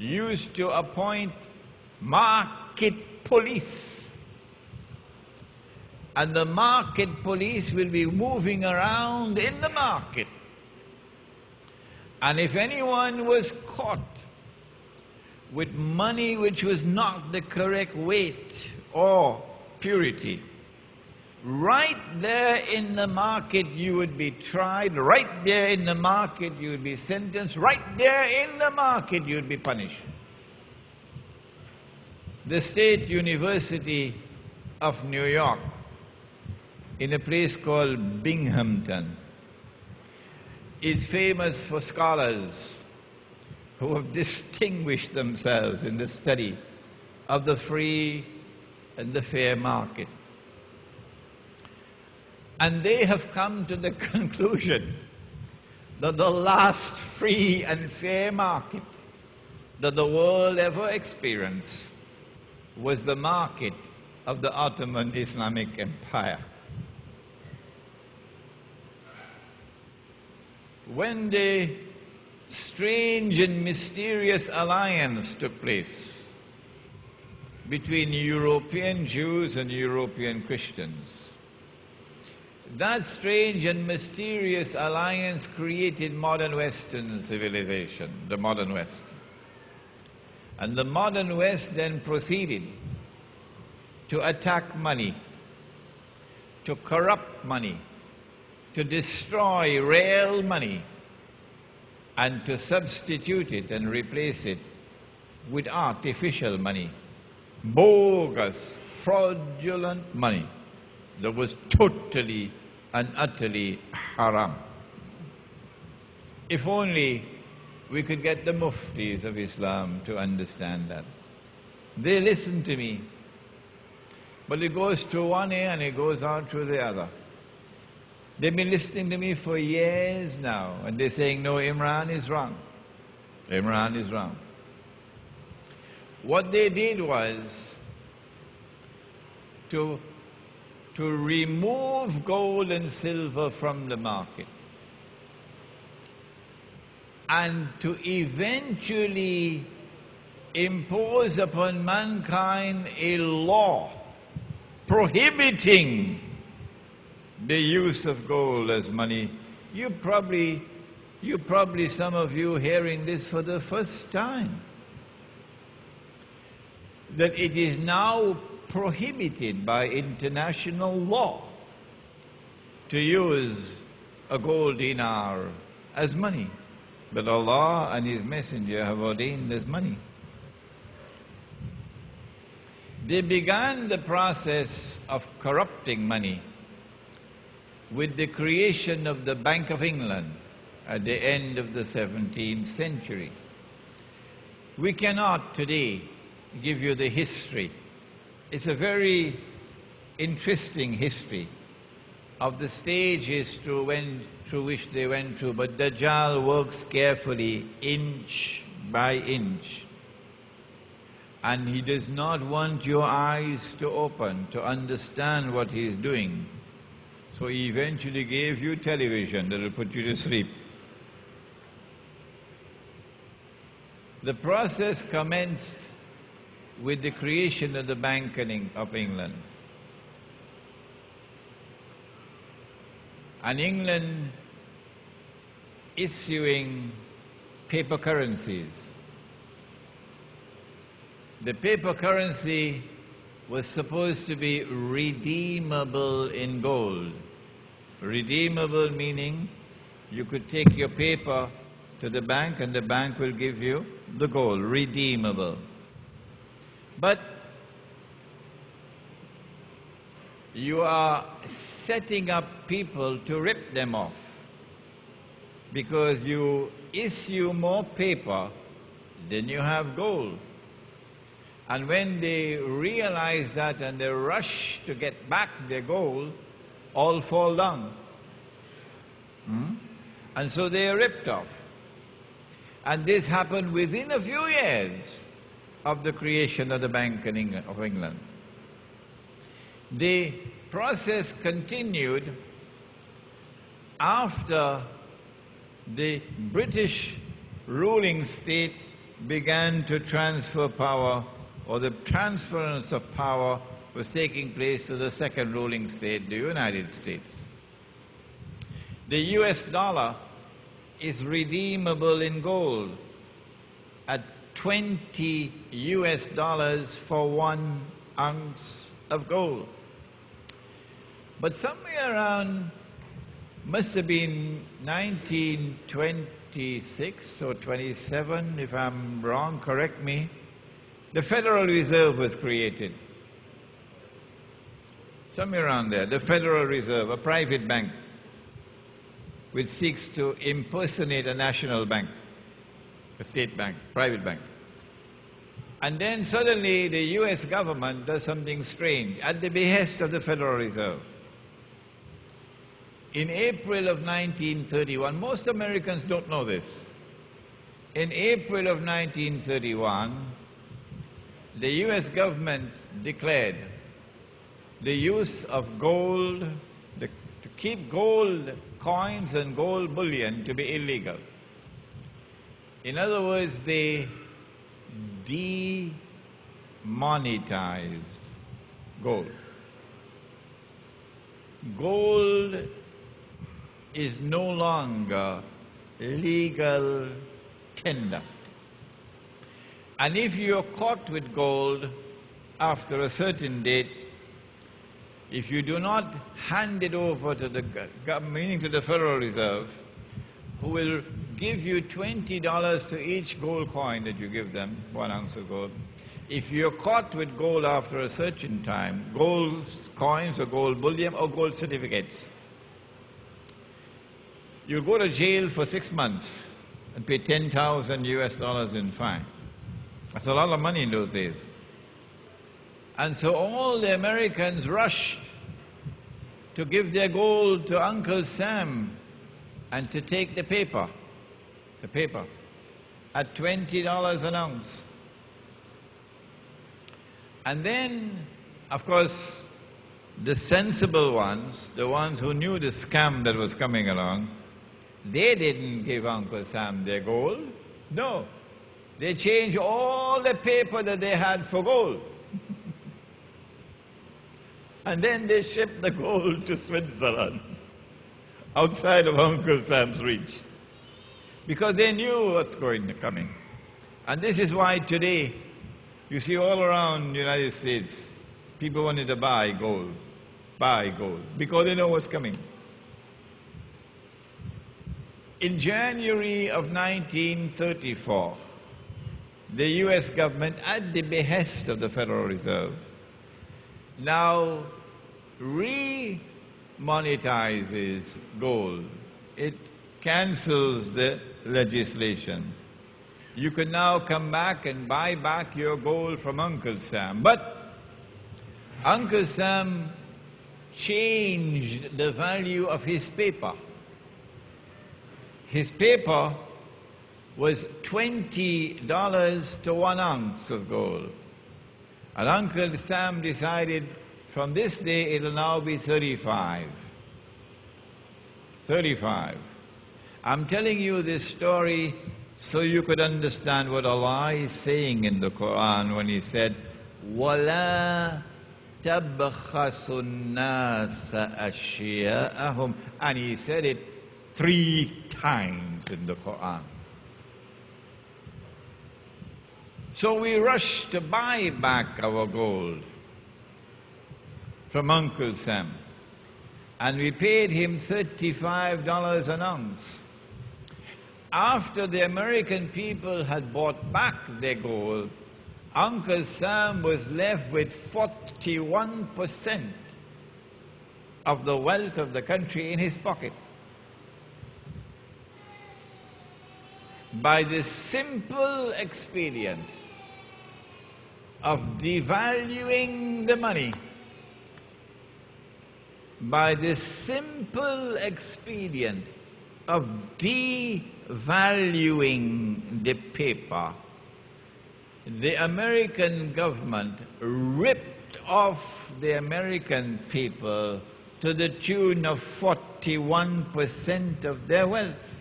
used to appoint market police. And the market police will be moving around in the market. And if anyone was caught with money which was not the correct weight or purity, right there in the market you would be tried, right there in the market you would be sentenced, right there in the market you would be punished. The State University of New York, in a place called Binghamton, is famous for scholars who have distinguished themselves in the study of the free and the fair market. And they have come to the conclusion that the last free and fair market that the world ever experienced was the market of the Ottoman Islamic Empire. When the strange and mysterious alliance took place between European Jews and European Christians, that strange and mysterious alliance created modern Western civilization, the modern West. And the modern West then proceeded to attack money, to corrupt money, to destroy real money, and to substitute it and replace it with artificial money, bogus, fraudulent money that was totally and utterly haram. If only we could get the muftis of Islam to understand that. They listen to me, but it goes through one ear and it goes out through the other. They've been listening to me for years now, and they're saying, no, Imran is wrong. Imran is wrong. What they did was to remove gold and silver from the market and to eventually impose upon mankind a law prohibiting the use of gold as money. You probably, some of you hearing this for the first time, that it is now prohibited by international law to use a gold dinar as money. But Allah and His Messenger have ordained as money. They began the process of corrupting money with the creation of the Bank of England at the end of the 17th century. We cannot today give you the history. It's a very interesting history of the stages through which they went through, but Dajjal works carefully, inch by inch. And he does not want your eyes to open to understand what he is doing. So he eventually gave you television that will put you to sleep. The process commenced with the creation of the Bank of England. And England issuing paper currencies. The paper currency was supposed to be redeemable in gold. Redeemable meaning you could take your paper to the bank and the bank will give you the gold, redeemable. But you are setting up people to rip them off, because you issue more paper than you have gold. And when they realize that and they rush to get back their gold, all fall down. And so they are ripped off. And this happened within a few years of the creation of the Bank of England. The process continued after the British ruling state began to transfer power, or the transference of power was taking place to the second ruling state, the United States. The US dollar is redeemable in gold at 20 US dollars for 1 ounce of gold. But somewhere around, must have been 1926 or 27, if I'm wrong, correct me, the Federal Reserve was created. Somewhere around there, the Federal Reserve, a private bank, which seeks to impersonate a national bank, a state bank, private bank. And then suddenly the US government does something strange at the behest of the Federal Reserve. In April of 1931, most Americans don't know this. In April of 1931, the US government declared the use of gold, to keep gold coins and gold bullion to be illegal. In other words, they demonetized gold. Gold is no longer legal tender. And if you're caught with gold after a certain date, if you do not hand it over to the government, meaning to the Federal Reserve, who will give you $20 to each gold coin that you give them, 1 ounce of gold. If you're caught with gold after a certain time, gold coins or gold bullion or gold certificates, you'll go to jail for 6 months and pay 10,000 US dollars in fine. That's a lot of money in those days. And so all the Americans rushed to give their gold to Uncle Sam and to take the paper at $20 an ounce. And then, of course, the sensible ones, the ones who knew the scam that was coming along, they didn't give Uncle Sam their gold. No. They changed all the paper that they had for gold. And then they shipped the gold to Switzerland, outside of Uncle Sam's reach, because they knew what's coming. And this is why today, you see all around the United States, people wanted to buy gold, because they know what's coming. In January of 1934, the US government, at the behest of the Federal Reserve, now remonetizes gold. It cancels the legislation. You can now come back and buy back your gold from Uncle Sam. But Uncle Sam changed the value of his paper. His paper was $20 to 1 ounce of gold. And Uncle Sam decided from this day it'll now be 35. 35. I'm telling you this story so you could understand what Allah is saying in the Quran when He said, وَلَا تَبْخَسُوا النَّاسَ أَشْيَاءَهُمْ. And He said it 3 times in the Quran. So we rushed to buy back our gold from Uncle Sam, and we paid him $35 an ounce. After the American people had bought back their gold, Uncle Sam was left with 41% of the wealth of the country in his pocket. By the simple expedient of devaluing the money, by the simple expedient of devaluing the paper, the American government ripped off the American people to the tune of 41% of their wealth.